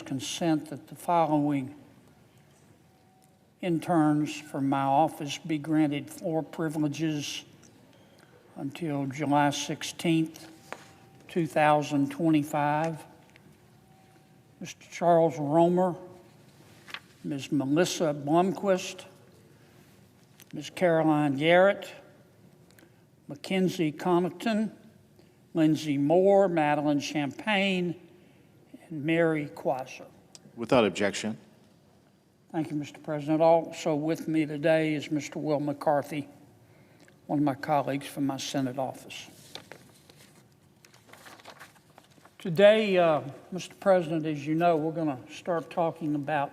Consent that the following interns from my office be granted floor privileges until July 16th, 2025. Mr. Charles Romer, Ms. Melissa Blomquist, Ms. Caroline Garrett, Mackenzie Connaughton, Lindsay Moore, Madeline Champagne, and Mary Quasser. Without objection. Thank you, Mr. President. Also with me today is Mr. Will McCarthy, one of my colleagues from my Senate office. Today, Mr. President, as you know, we're going to start talking about,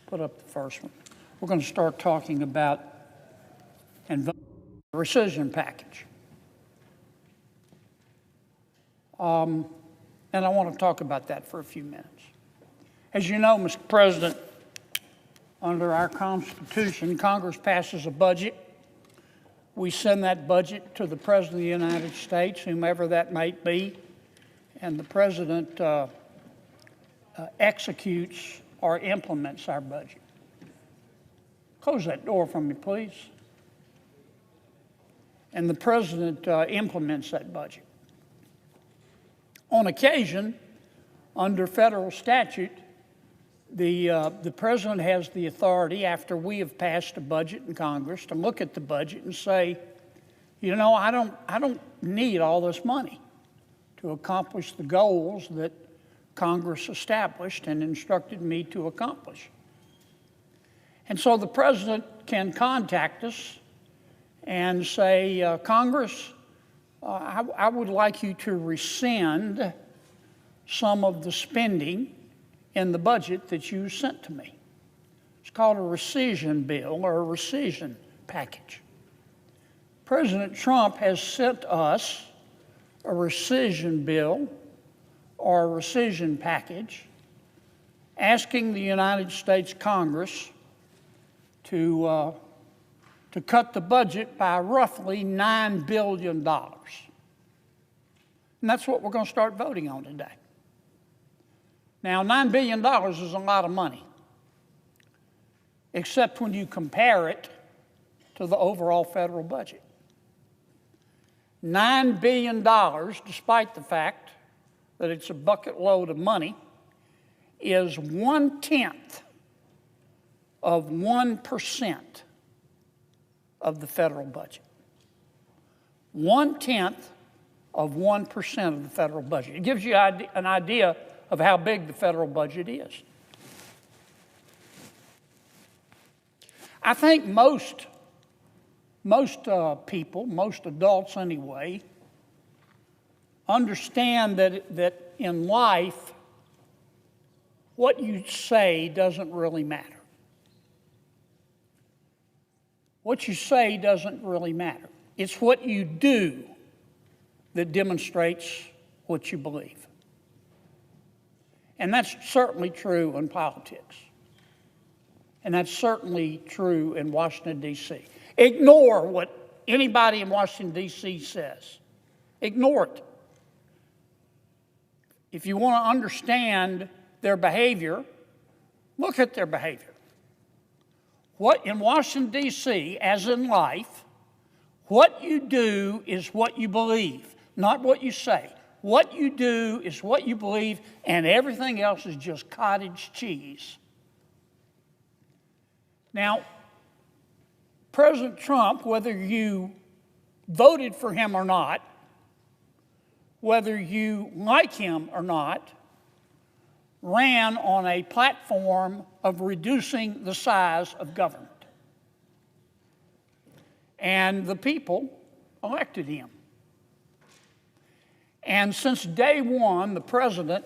put up the first one. We're going to start talking about the rescission package. And I want to talk about that for a few minutes. As you know, Mr. President, under our Constitution, Congress passes a budget. We send that budget to the President of the United States, whomever that might be, and the President executes or implements our budget. Close that door for me, please. And the President implements that budget. On occasion, under federal statute, the President has the authority, after we have passed a budget in Congress, to look at the budget and say, you know, I don't need all this money to accomplish the goals that Congress established and instructed me to accomplish. And so the President can contact us and say, Congress, I would like you to rescind some of the spending in the budget that you sent to me. It's called a rescission bill or a rescission package. President Trump has sent us a rescission bill or a rescission package asking the United States Congress to cut the budget by roughly $9 billion. And that's what we're going to start voting on today. Now, $9 billion is a lot of money, except when you compare it to the overall federal budget. $9 billion, despite the fact that it's a bucket load of money, is 1/10 of 1% of the federal budget. 1/10 of 1% of the federal budget. It gives you an idea of how big the federal budget is. I think most people, most adults anyway, understand that in life, what you say doesn't really matter. What you say doesn't really matter. It's what you do that demonstrates what you believe. And that's certainly true in politics. And that's certainly true in Washington, D.C. Ignore what anybody in Washington, D.C. says. Ignore it. If you want to understand their behavior, look at their behavior. What in Washington, D.C., as in life, what you do is what you believe, not what you say. What you do is what you believe, and everything else is just cottage cheese. Now, President Trump, whether you voted for him or not, whether you like him or not, ran on a platform of reducing the size of government. And the people elected him. And since day one, the president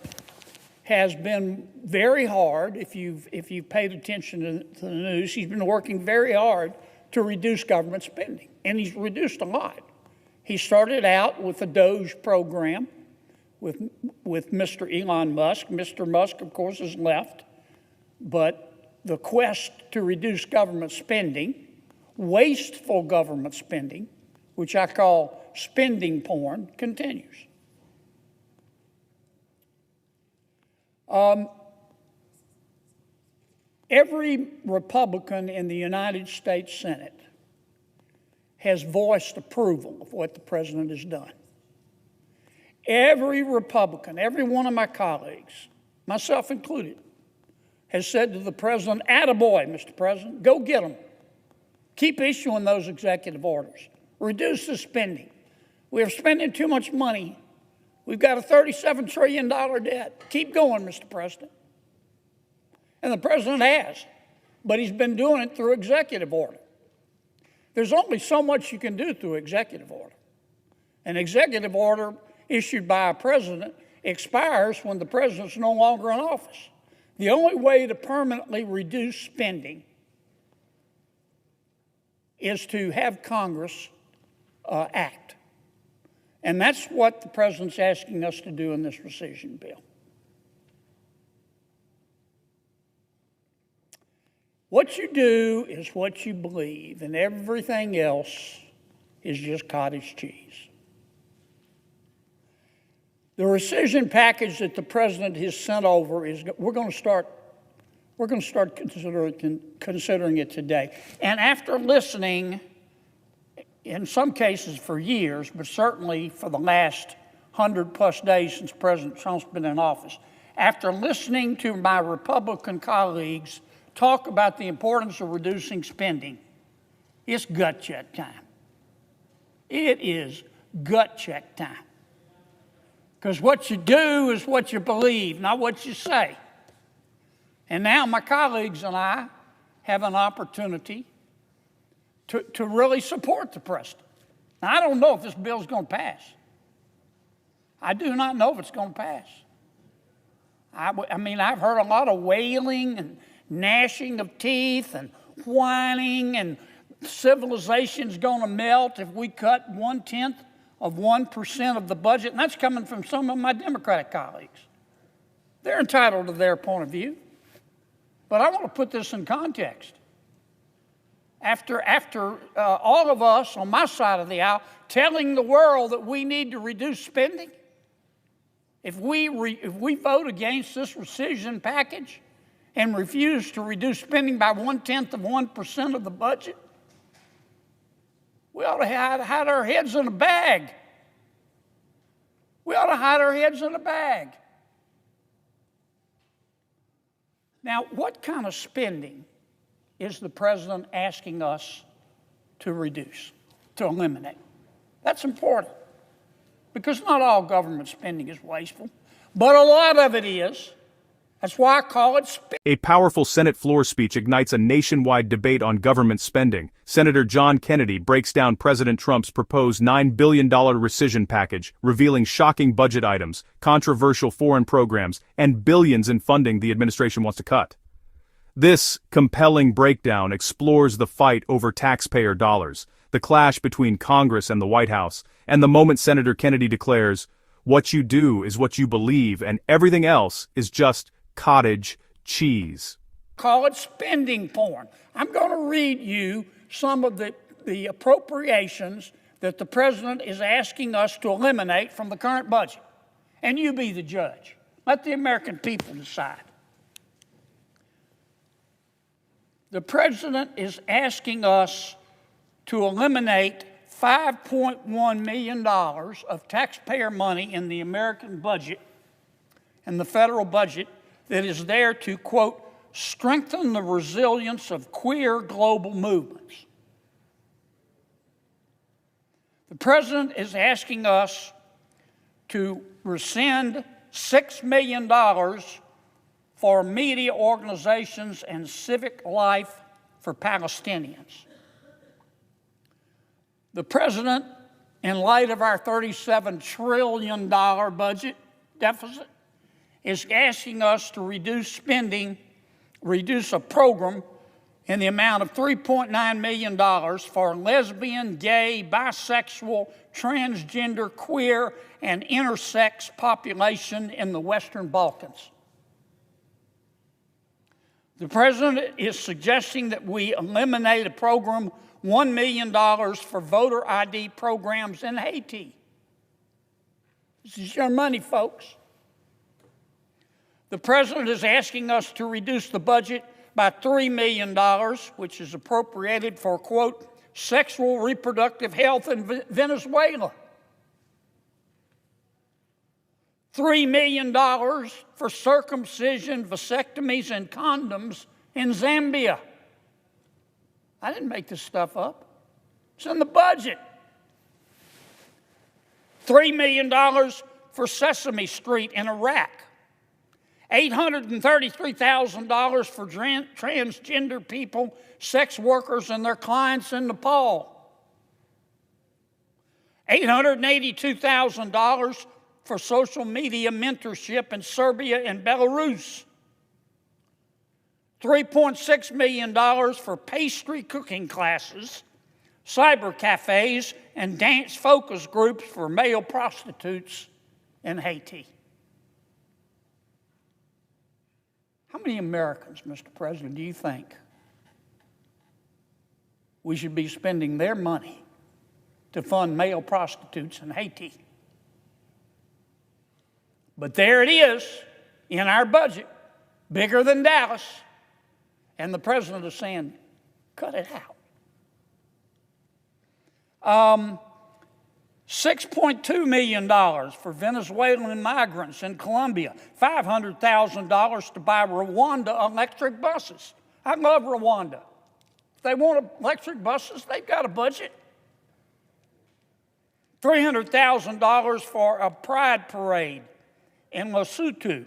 has been very hard, if you've paid attention to the news, he's been working very hard to reduce government spending. And he's reduced a lot. He started out with the DOGE program with Mr. Elon Musk. Mr. Musk, of course, has left. But the quest to reduce government spending, wasteful government spending, which I call spending porn, continues. Every Republican in the United States Senate has voiced approval of what the president has done. Every Republican, every one of my colleagues, myself included, has said to the president, "Attaboy, Mr. President, go get them. Keep issuing those executive orders. Reduce the spending. We are spending too much money. We've got a $37 trillion debt. Keep going, Mr. President." And the president has, but he's been doing it through executive order. There's only so much you can do through executive order. An executive order issued by a president expires when the president's no longer in office. The only way to permanently reduce spending is to have Congress act. And that's what the president's asking us to do in this rescission bill. What you do is what you believe, and everything else is just cottage cheese. The rescission package that the president has sent over is we're going to start considering it today. And after listening, in some cases for years, but certainly for the last 100+ days since President Trump's been in office, after listening to my Republican colleagues talk about the importance of reducing spending, it's gut check time. It is gut check time. Because what you do is what you believe, not what you say. And now my colleagues and I have an opportunity to really support the president. Now, I don't know if this bill is going to pass. I do not know if it's going to pass. I mean, I've heard a lot of wailing and gnashing of teeth and whining, and civilization's going to melt if we cut 0.1% of the budget, and that's coming from some of my Democratic colleagues. They're entitled to their point of view, but I want to put this in context. After all of us on my side of the aisle telling the world that we need to reduce spending, if we vote against this rescission package and refuse to reduce spending by 0.1% of the budget, we ought to hide our heads in a bag. We ought to hide our heads in a bag. Now, what kind of spending is the president asking us to reduce, to eliminate? That's important, because not all government spending is wasteful, but a lot of it is. That's why I call it spending. A powerful Senate floor speech ignites a nationwide debate on government spending. Senator John Kennedy breaks down President Trump's proposed $9 billion rescission package, revealing shocking budget items, controversial foreign programs, and billions in funding the administration wants to cut. This compelling breakdown explores the fight over taxpayer dollars, the clash between Congress and the White House, and the moment Senator Kennedy declares, "What you do is what you believe, and everything else is just cottage cheese." Call it spending porn. I'm going to read you some of the appropriations that the president is asking us to eliminate from the current budget. And you be the judge. Let the American people decide. The president is asking us to eliminate $5.1 million of taxpayer money in the American budget and the federal budget that is there to, quote, strengthen the resilience of queer global movements. The president is asking us to rescind $6 million for media organizations and civic life for Palestinians. The president, in light of our $37 trillion budget deficit, is asking us to reduce a program in the amount of $3.9 million for lesbian, gay, bisexual, transgender, queer, and intersex population in the Western Balkans. The president is suggesting that we eliminate a program, $1 million for voter ID programs in Haiti. This is your money, folks. The president is asking us to reduce the budget by $3 million, which is appropriated for, quote, sexual reproductive health in Venezuela. $3 million for circumcision, vasectomies, and condoms in Zambia. I didn't make this stuff up. It's in the budget. $3 million for Sesame Street in Iraq. $833,000 for transgender people, sex workers, and their clients in Nepal. $882,000 for social media mentorship in Serbia and Belarus. $3.6 million for pastry cooking classes, cyber cafes, and dance focus groups for male prostitutes in Haiti. How many Americans, Mr. President, do you think we should be spending their money to fund male prostitutes in Haiti? But there it is in our budget, bigger than Dallas, and the president is saying, cut it out. $6.2 million for Venezuelan migrants in Colombia, $500,000 to buy Rwanda electric buses. I love Rwanda. If they want electric buses, they've got a budget. $300,000 for a pride parade in Lesotho.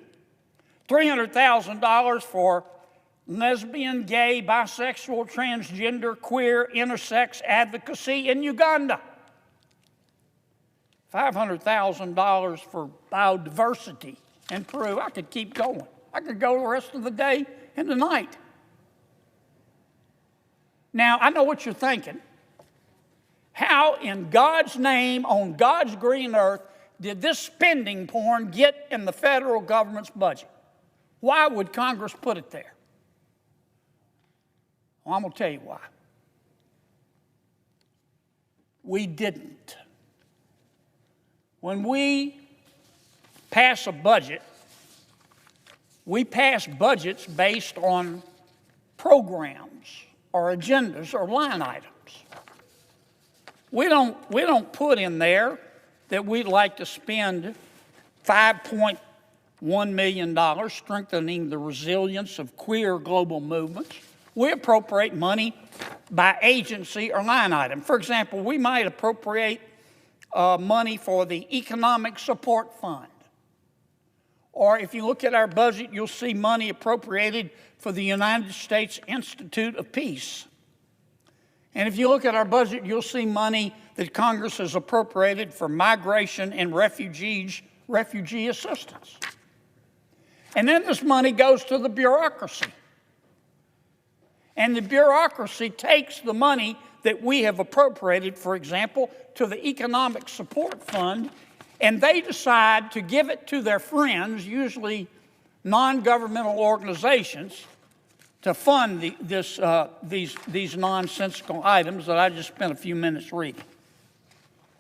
$300,000 for lesbian, gay, bisexual, transgender, queer, intersex advocacy in Uganda. $500,000 for biodiversity in Peru. I could keep going. I could go the rest of the day and the night. Now, I know what you're thinking. How in God's name, on God's green earth, did this spending porn get in the federal government's budget? Why would Congress put it there? Well, I'm going to tell you why. We didn't. When we pass a budget, we pass budgets based on programs or agendas or line items. We don't put in there that we'd like to spend $5.1 million strengthening the resilience of queer global movements. We appropriate money by agency or line item. For example, we might appropriate money for the Economic Support Fund. Or if you look at our budget, you'll see money appropriated for the United States Institute of Peace. And if you look at our budget, you'll see money that Congress has appropriated for migration and refugee assistance. And then this money goes to the bureaucracy. And the bureaucracy takes the money that we have appropriated, for example, to the Economic Support Fund, and they decide to give it to their friends, usually non-governmental organizations, to fund these nonsensical items that I just spent a few minutes reading.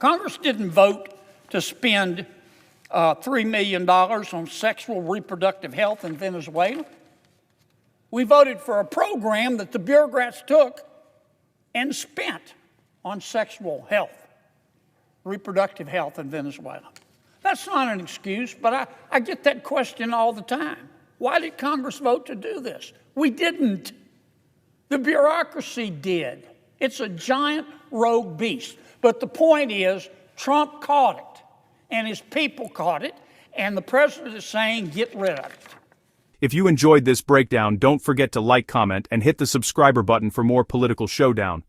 Congress didn't vote to spend $3 million on sexual reproductive health in Venezuela. We voted for a program that the bureaucrats took and spent on sexual health, reproductive health in Venezuela. That's not an excuse, but I get that question all the time. Why did Congress vote to do this? We didn't. The bureaucracy did. It's a giant rogue beast. But the point is, Trump caught it, and his people caught it, and the president is saying, get rid of it. If you enjoyed this breakdown, don't forget to like, comment, and hit the subscriber button for more political showdown.